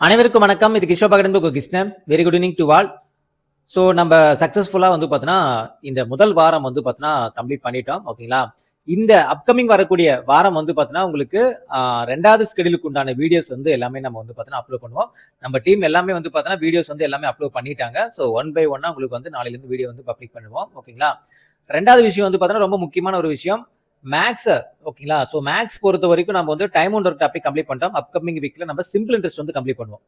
அனைவருக்கும் வணக்கம். இது Kishore Pagadan Krishnan. Very good evening to all. So நம்ம சக்ஸஸ்ஃபுல்லாக வந்து பார்த்தீங்கன்னா இந்த முதல் வாரம் வந்து பார்த்தீங்கன்னா கம்ப்ளீட் பண்ணிட்டோம். ஓகேங்களா? இந்த அப்கமிங் வரக்கூடிய வாரம் வந்து பார்த்தீங்கன்னா உங்களுக்கு ரெண்டாவது ஸ்கெடியூலுக்கு உண்டான வீடியோஸ் வந்து எல்லாமே நம்ம வந்து பார்த்தீங்கன்னா அப்லோட் பண்ணுவோம். நம்ம டீம் எல்லாமே வந்து பார்த்தீங்கன்னா வீடியோஸ் வந்து எல்லாமே அப்லோட் பண்ணிட்டாங்க. ஸோ 1 by 1 உங்களுக்கு வந்து நாளையிலேருந்து வீடியோ வந்து பப்ளிக் பண்ணுவோம். ஓகேங்களா? ரெண்டாவது விஷயம் வந்து பார்த்தீங்கன்னா ரொம்ப முக்கியமான ஒரு விஷயம், மேக்ஸ். ஓகேங்களா? ஸோ மேக்ஸ் பொறுத்த வரைக்கும் நம்ம வந்து time and work topic complete பண்ணிட்டோம். அப்கமிங் வீக்ல நம்ம சிம்பிள் இன்ட்ரெஸ்ட் வந்து கம்ப்ளீட் பண்ணுவோம்.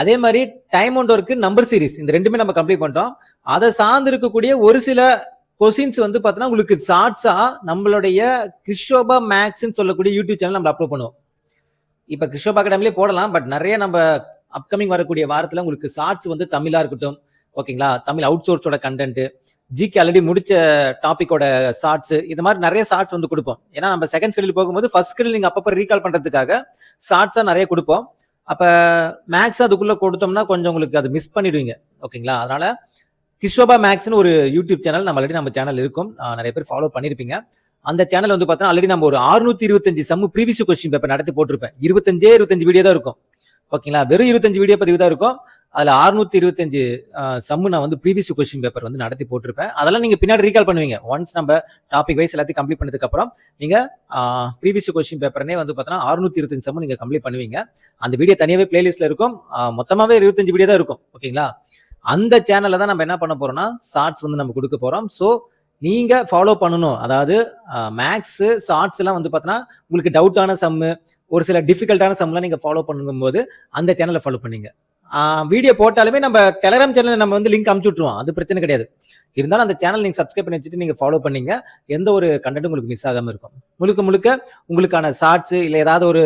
அதே மாதிரி time and work, number series, இந்த ரெண்டுமே நம்ம கம்ப்ளீட் பண்ணிட்டோம். அதை சார்ந்து இருக்கக்கூடிய ஒரு சில கொஸ்டின்ஸ் வந்து பார்த்தீங்கன்னா உங்களுக்கு ஷார்ட்ஸா நம்மளுடைய கிருஷோபா மேக்ஸ்ன்னு சொல்லக்கூடிய யூடியூப் சேனல் நம்ம அப்லோட் பண்ணுவோம். இப்ப கிருஷோபா அகாடமிலே போடலாம், பட் நிறைய நம்ம அப்கமிங் வரக்கூடிய வாரத்துல உங்களுக்கு ஷார்ட்ஸ் வந்து தமிழா இருக்கட்டும், ஓகேங்களா, தமிழ் அவுட் சோர்ஸோட கண்டென்ட், ஜிக்கு ஆல்ரெடி முடிச்ச டாபிக்கோட ஷார்ட்ஸ், இது மாதிரி நிறைய ஷார்ட்ஸ் வந்து கொடுப்போம். ஏன்னா நம்ம செகண்ட் ஸ்கெடியூல் போகும்போது ஃபர்ஸ்ட் ஸ்கெடியூல் நீங்க அப்பப்போ ரீகால் பண்றதுக்காக ஷார்ட்ஸா நிறைய கொடுப்போம். அப்ப மேக்ஸ் அதுக்குள்ள கொடுத்தோம்னா கொஞ்சம் உங்களுக்கு அது மிஸ் பண்ணிடுவீங்க. ஓகேங்களா? அதனால கிஷோபா மேக்ஸ்னு ஒரு யூடியூப் சேனல் நம்ம சேனல் இருக்கும், நிறைய பேர் ஃபாலோ பண்ணிருப்பீங்க. அந்த சேனல் வந்து பார்த்தா ஆல்ரெடி நம்ம ஒரு 625 சம் ப்ரீவியஸ் கொஸ்டின் பேப்பர் நடத்தி போட்டிருப்பேன். 25 வீடியோ தான் இருக்கும். ஓகேங்களா? வெறும் 25 வீடியோ பதிவு தான் இருக்கும். அதுல 625 சம்மு நான் வந்து ப்ரீவியஸ் கொஸ்டின் பேப்பர் வந்து நடத்தி போட்டிருப்பேன். அதெல்லாம் நீங்க பின்னாடி ரீகால் பண்ணுவீங்க. ஒன்ஸ் நம்ம டாபிக் வைஸ் எல்லாத்தையும் கம்ப்ளீட் பண்ணதுக்கு அப்புறம் நீங்க ப்ரீவியஸ் கொஸ்டின் பேப்பர்னே வந்து பார்த்தீங்கன்னா 625 சம்மு நீங்க கம்ப்ளீட் பண்ணுவீங்க. அந்த வீடியோ தனியாவே பிளேலிஸ்ட்ல இருக்கும். மொத்தமாவே 25 வீடியோ தான் இருக்கும். ஓகேங்களா? அந்த சேனல்ல தான் நம்ம என்ன பண்ண போறோம்னா ஷார்ட்ஸ் வந்து நம்ம கொடுக்க போறோம். ஸோ நீங்க ஃபாலோ பண்ணணும். அதாவது மேக்ஸ் ஷார்ட்ஸ் எல்லாம் வந்து பார்த்தீங்கன்னா உங்களுக்கு டவுட்டான சம்மு, ஒரு சில டிஃபிகல்ட்டான சம்லாம் நீங்க ஃபாலோ பண்ணும்போது அந்த சேனலை ஃபாலோ பண்ணீங்க. வீடியோ போட்டாலுமே நம்ம டெலகிராம் சேனல் நம்ம வந்து லிங்க் அமுச்சு விட்டுருவோம், அது பிரச்சனை கிடையாது. இருந்தாலும் அந்த சேனல் நீங்க சப்ஸ்கிரைப் பண்ணி வச்சுட்டு நீங்க ஃபாலோ பண்ணீங்க, எந்த ஒரு கண்டென்ட் உங்களுக்கு மிஸ் ஆகாம இருக்கும். முழுக்க உங்களுக்கான ஷார்ட்ஸ் இல்லை ஏதாவது ஒரு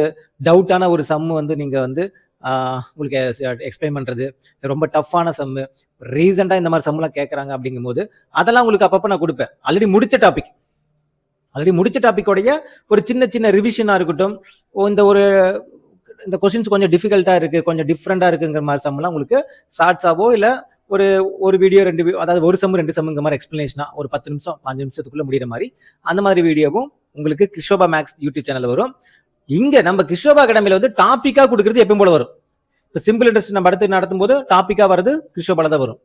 டவுட்டான ஒரு சம் வந்து நீங்க வந்து உங்களுக்கு எக்ஸ்பிளைன் பண்றது, ரொம்ப டஃப்பான சம்மு, ரீசெண்டா இந்த மாதிரி சம்லாம் கேட்கறாங்க அப்படிங்கும் போது அதெல்லாம் உங்களுக்கு அப்பப்போ நான் கொடுப்பேன். ஆல்ரெடி முடிச்ச டாபிக்கோடைய ஒரு சின்ன ரிவிஷனா இருக்கட்டும், இந்த கொஸ்டின்ஸ் கொஞ்சம் டிஃபிகல்ட்டா இருக்கு, கொஞ்சம் டிஃப்ரெண்டா இருக்குங்கிற மாதிரி சம்லாம் உங்களுக்கு ஷார்ட்ஸாவோ இல்ல ஒரு வீடியோ 2 வீடியோ, அதாவது ஒரு சம் 2 சம்ங்கிற மாதிரி எக்ஸ்பிளனேஷனா ஒரு 10 நிமிஷம் 5 நிமிஷத்துக்குள்ள முடிகிற மாதிரி அந்த மாதிரி வீடியோவும் உங்களுக்கு கிஷோபா மேக்ஸ் யூடியூப் சேனல் வரும். இங்க நம்ம கிஷோபா அகாடமியில வந்து டாபிக்கா கொடுக்கறது எப்பவும் போல வரும். இப்போ சிம்பிள் இன்ட்ரெஸ்ட் நம்ம அடுத்து நடத்தும் போது டாபிக்கா வருது கிஷோபால தான் வரும்.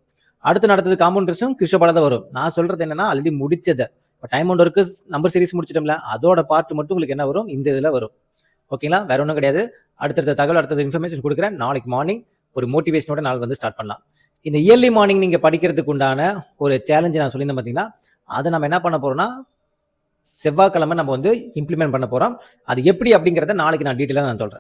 அடுத்து நடத்தது காம்பவுண்ட் இன்ட்ரெஸ்டும் கிஷோபால தான் வரும். நான் சொல்றது என்னன்னா ஆல்ரெடி முடிச்சதை, இப்போ time and work number series முடிச்சிட்டோம்ல, அதோட பார்ட் மட்டும் உங்களுக்கு என்ன வரும், இந்த இதுல வரும். ஓகேங்களா? வேற ஒன்றும் கிடையாது. அடுத்த தகவல், அடுத்த இன்ஃபர்மேஷன் கொடுக்குறேன். நாளைக்கு மார்னிங் ஒரு மோட்டிவேஷனோட நாள் வந்து ஸ்டார்ட் பண்ணலாம். இந்த இயர்லி மார்னிங் நீங்க படிக்கிறதுக்கு உண்டான ஒரு சேலஞ்சு நான் சொல்லியிருந்தேன் பார்த்தீங்களா, அதை நம்ம என்ன பண்ண போறோம்னா செவ்வாய்க்கிழமை நம்ம வந்து இம்ப்ளிமெண்ட் பண்ண போறோம். அது எப்படி அப்படிங்கிறத நாளைக்கு நான் டீட்டெயிலாக நான் சொல்றேன்.